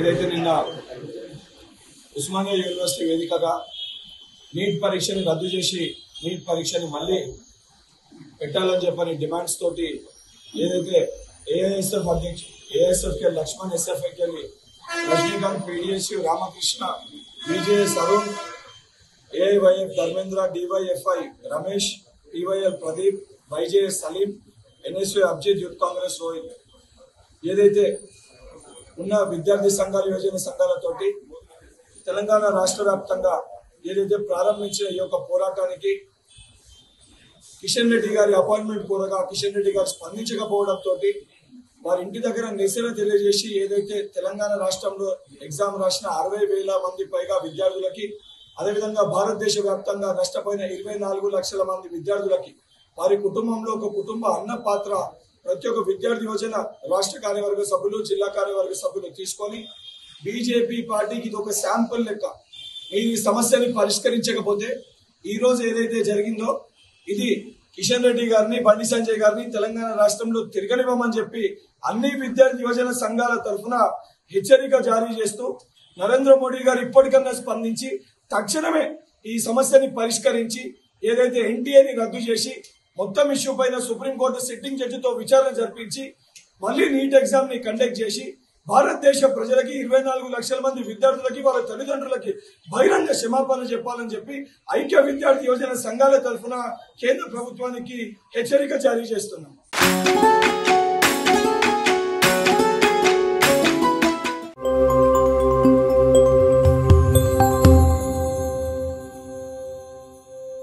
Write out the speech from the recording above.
ఏదైతే నిన్న ఉస్మానియా యూనివర్సిటీ వేదికగా నీట్ పరీక్షని రద్దు చేసి నీట్ పరీక్షని మళ్ళీ పెట్టాలని చెప్పని డిమాండ్స్ తోటి ఏదైతే ఏఐఎస్ఎఫ్ అధ్యక్షుడు ఏఐఎస్ఎఫ్ కెళ్ళి లక్ష్మణ్, ఎస్ఎఫ్ఐ కెళ్ళి Rajinikanth, PDSU Ramakrishna, BJS Arun, AIYF Dharmendra, DYFI Ramesh, TYL Pradeep, YJS Salim, NSU Abhijit, youth Congress Rohit ఏదైతే ఉన్న విద్యార్థి సంఘాలు, యువజన సంఘాలతోటి తెలంగాణ రాష్ట్ర వ్యాప్తంగా ఏదైతే ప్రారంభించిన ఈ యొక్క పోరాటానికి కిషన్ రెడ్డి గారి అపాయింట్మెంట్ కోరగా కిషన్ రెడ్డి గారు స్పందించకపోవడంతో వారి ఇంటి దగ్గర నిరసన తెలియజేసి ఏదైతే తెలంగాణ రాష్ట్రంలో ఎగ్జామ్ రాసిన 60,000 మంది పైగా విద్యార్థులకి, అదేవిధంగా భారతదేశ వ్యాప్తంగా నష్టపోయిన 24 లక్షల మంది విద్యార్థులకి వారి కుటుంబంలో ఒక కుటుంబ అన్న పాత్ర ప్రతి ఒక్క విద్యార్థి యువజన రాష్ట్ర కార్యవర్గ సభ్యులు, జిల్లా కార్యవర్గ సభ్యులు తీసుకొని బీజేపీ పార్టీకి ఇది ఒక శాంపుల్ లెక్క. ఈ సమస్యని పరిష్కరించకపోతే ఈ రోజు ఏదైతే జరిగిందో ఇది కిషన్ రెడ్డి గారిని, బండి సంజయ్ గారిని తెలంగాణ రాష్ట్రంలో తిరగనివ్వమని చెప్పి అన్ని విద్యార్థి యువజన సంఘాల తరఫున హెచ్చరిక జారీ చేస్తూ నరేంద్ర మోడీ గారు ఇప్పటికన్నా స్పందించి తక్షణమే ఈ సమస్యని పరిష్కరించి ఏదైతే ఎన్టీఏని రద్దు చేసి మొత్తం ఇష్యూ పైన సుప్రీంకోర్టు సిట్టింగ్ జడ్జితో విచారణ జరిపించి మళ్ళీ నీట్ ఎగ్జామ్ ని కండక్ట్ చేసి భారతదేశ ప్రజలకి 24 లక్షల మంది విద్యార్థులకి వాళ్ళ తల్లిదండ్రులకి బహిరంగ క్షమాపణ చెప్పాలని చెప్పి ఐక్య విద్యార్థి యువజన సంఘాల తరఫున కేంద్ర ప్రభుత్వానికి హెచ్చరిక జారీ చేస్తున్నాం.